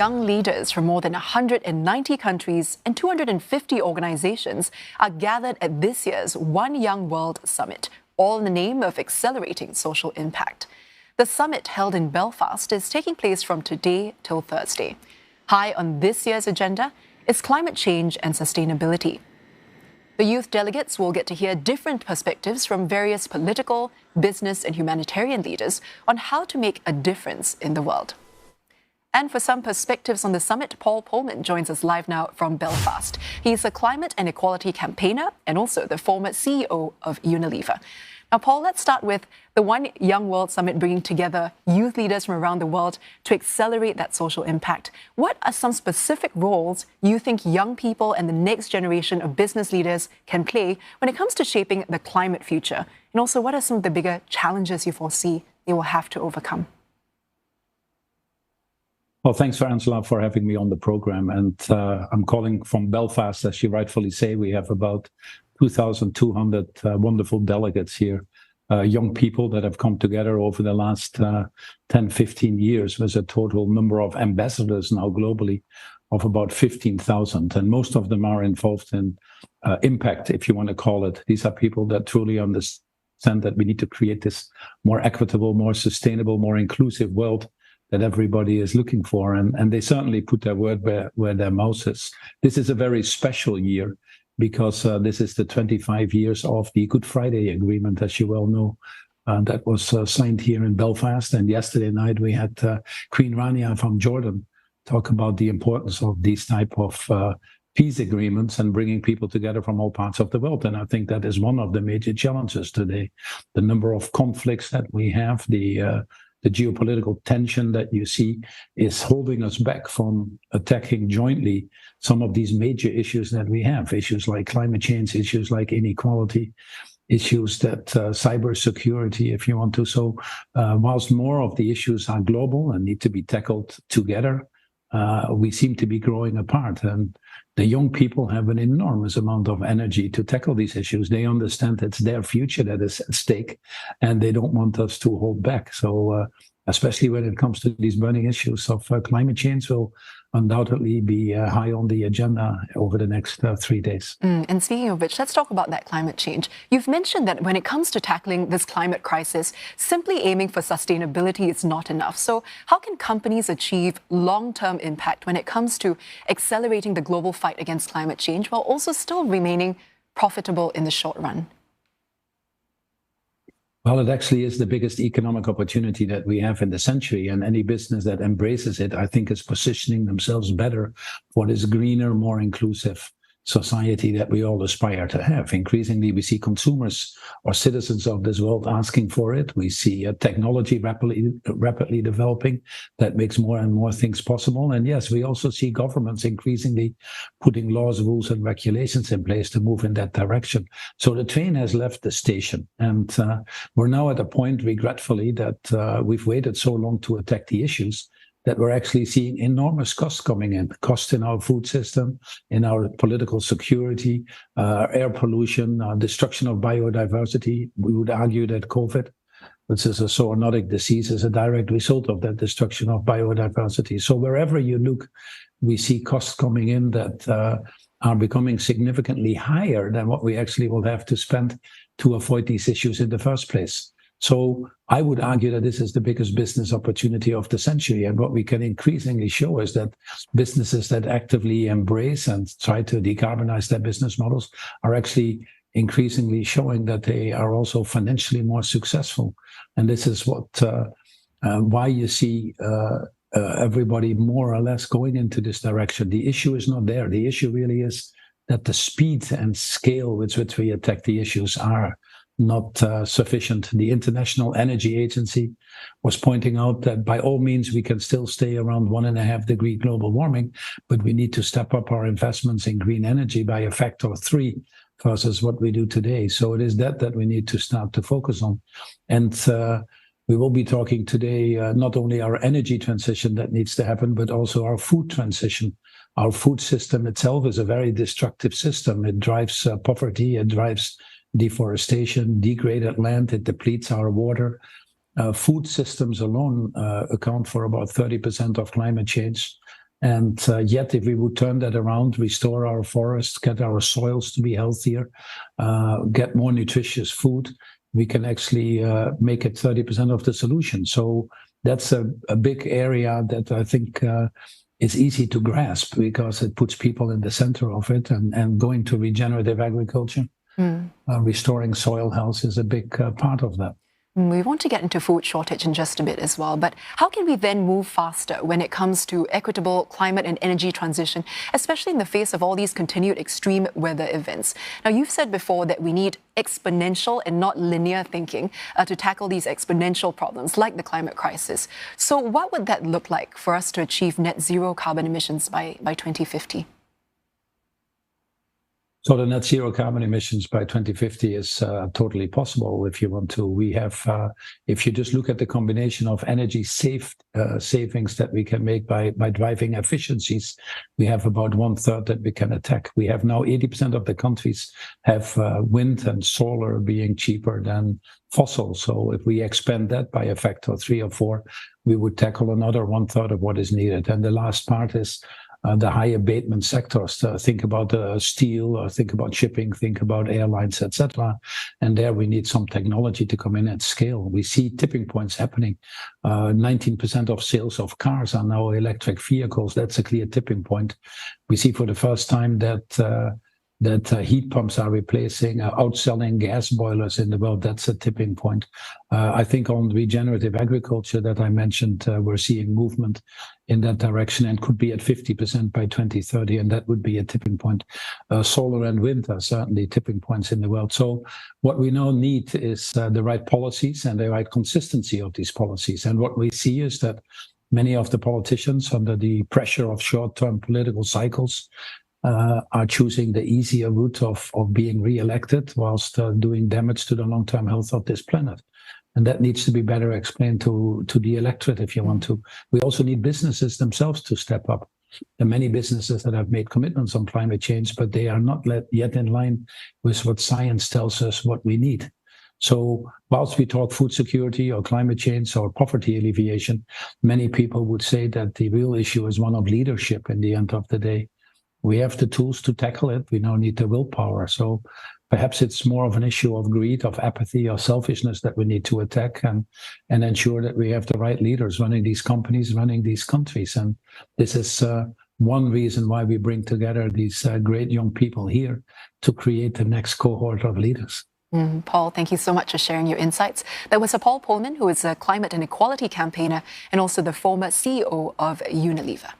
Young leaders from more than 190 countries and 250 organizations are gathered at this year's One Young World Summit, all in the name of accelerating social impact. The summit, held in Belfast, is taking place from today till Thursday. High on this year's agenda is climate change and sustainability. The youth delegates will get to hear different perspectives from various political, business and humanitarian leaders on how to make a difference in the world. And for some perspectives on the summit, Paul Polman joins us live now from Belfast. He's a climate and equality campaigner and also the former CEO of Unilever. Now, Paul, let's start with the One Young World Summit bringing together youth leaders from around the world to accelerate that social impact. What are some specific roles you think young people and the next generation of business leaders can play when it comes to shaping the climate future? And also, what are some of the bigger challenges you foresee they will have to overcome? Well, thanks for Angela for having me on the program. And I'm calling from Belfast, as you rightfully say. We have about 2,200 wonderful delegates here, young people that have come together over the last 10, 15 years with a total number of ambassadors now globally of about 15,000. And most of them are involved in impact, if you want to call it. These are people that truly understand that we need to create this more equitable, more sustainable, more inclusive world that everybody is looking for. And they certainly put their word where their mouth is. This is a very special year because this is the 25 years of the Good Friday Agreement, as you well know, that was signed here in Belfast. And yesterday night we had Queen Rania from Jordan talk about the importance of these type of peace agreements and bringing people together from all parts of the world. And I think that is one of the major challenges today. The number of conflicts that we have, the geopolitical tension that you see is holding us back from attacking jointly some of these major issues that we have, issues like climate change, issues like inequality, issues that cybersecurity, if you want to. So whilst more of the issues are global and need to be tackled together, we seem to be growing apart. And the young people have an enormous amount of energy to tackle these issues. They understand it's their future that is at stake, and they don't want us to hold back. So especially when it comes to these burning issues of climate change will undoubtedly be high on the agenda over the next 3 days. And speaking of which, let's talk about that climate change. You've mentioned that when it comes to tackling this climate crisis, simply aiming for sustainability is not enough. So how can companies achieve long-term impact when it comes to accelerating the global fight against climate change while also still remaining profitable in the short run? Well, it actually is the biggest economic opportunity that we have in the century, and any business that embraces it, I think, is positioning themselves better for this greener, more inclusive society that we all aspire to have. Increasingly, we see consumers or citizens of this world asking for it. We see technology rapidly developing that makes more and more things possible. And yes, we also see governments increasingly putting laws, rules, and regulations in place to move in that direction. So the train has left the station. And we're now at a point, regretfully, that we've waited so long to attack the issues that we're actually seeing enormous costs coming in, costs in our food system, in our political security, air pollution, destruction of biodiversity. We would argue that COVID, which is a zoonotic disease, is a direct result of that destruction of biodiversity. So wherever you look, we see costs coming in that are becoming significantly higher than what we actually will have to spend to avoid these issues in the first place. So I would argue that this is the biggest business opportunity of the century. And what we can increasingly show is that businesses that actively embrace and try to decarbonize their business models are actually increasingly showing that they are also financially more successful. And this is why you see everybody more or less going into this direction. The issue is not there. The issue really is that the speed and scale with which we attack the issues are not sufficient. The International Energy Agency was pointing out that by all means we can still stay around 1.5 degree global warming, but we need to step up our investments in green energy by a factor of 3 versus what we do today. So it is that we need to start to focus on. And we will be talking today not only our energy transition that needs to happen, but also our food transition. Our food system itself is a very destructive system. It drives poverty, it drives deforestation, degraded land, it depletes our water. Food systems alone account for about 30% of climate change. And yet, if we would turn that around, restore our forests, get our soils to be healthier, get more nutritious food, we can actually make it 30% of the solution. So that's a big area that I think is easy to grasp because it puts people in the center of it, and going to regenerative agriculture, restoring soil health is a big part of that. We want to get into food shortage in just a bit as well, but how can we then move faster when it comes to equitable climate and energy transition, especially in the face of all these continued extreme weather events? Now, you've said before that we need exponential and not linear thinking to tackle these exponential problems like the climate crisis. So what would that look like for us to achieve net zero carbon emissions by 2050? So the net zero carbon emissions by 2050 is totally possible if you want to. We have, if you just look at the combination of energy savings that we can make by driving efficiencies, we have about 1/3 that we can attack. We have now 80% of the countries have wind and solar being cheaper than fossil. So if we expand that by a factor of 3 or 4, we would tackle another 1/3 of what is needed. And the last part is the high abatement sectors. Think about steel, or think about shipping, think about airlines, etc. And there we need some technology to come in at scale. We see tipping points happening. 19% of sales of cars are now electric vehicles. That's a clear tipping point. We see for the first time that heat pumps are replacing, outselling gas boilers in the world. That's a tipping point. I think on regenerative agriculture that I mentioned, we're seeing movement in that direction and could be at 50% by 2030, and that would be a tipping point. Solar and wind are certainly tipping points in the world. So what we now need is the right policies and the right consistency of these policies. And what we see is that many of the politicians, under the pressure of short-term political cycles, are choosing the easier route of being re-elected whilst doing damage to the long-term health of this planet. And that needs to be better explained to the electorate if you want to. We also need businesses themselves to step up. There are many businesses that have made commitments on climate change, but they are not yet in line with what science tells us what we need. So whilst we talk food security or climate change or poverty alleviation, many people would say that the real issue is one of leadership in the end of the day. We have the tools to tackle it. We now need the willpower. So perhaps it's more of an issue of greed, of apathy, or selfishness that we need to attack and ensure that we have the right leaders running these companies, running these countries. And this is one reason why we bring together these great young people here to create the next cohort of leaders. Paul, thank you so much for sharing your insights. That was Paul Polman, who is a climate and equality campaigner and also the former CEO of Unilever.